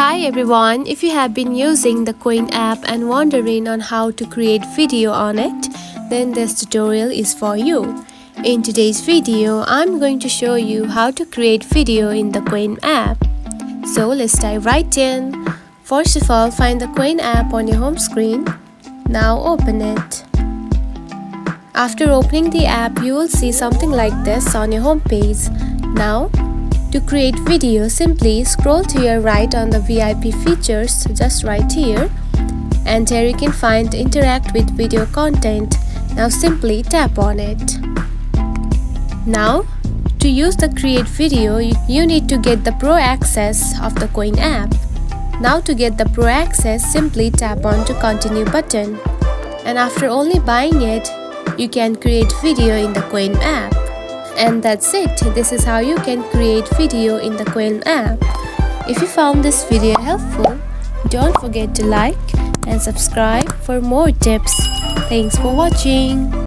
Hi everyone, if you have been using the Qwen app and wondering on how to create video on it, then this tutorial is for you. In today's video, I'm going to show you how to create video in the Qwen app. So let's dive right in. First of all, find the Qwen app on your home screen. Now open it. After opening the app, you will see something like this on your home page. Now, to create video, simply scroll to your right on the VIP features just right here, and here you can find interact with video content. Now simply tap on it. Now, to use the create video, you need to get the pro access of the Qwen app. Now to get the pro access, simply tap on to continue button, and after only buying it, you can create video in the Qwen app. And that's it. This is how you can create video in the Qwen app. If you found this video helpful, don't forget to like and subscribe for more tips. Thanks for watching.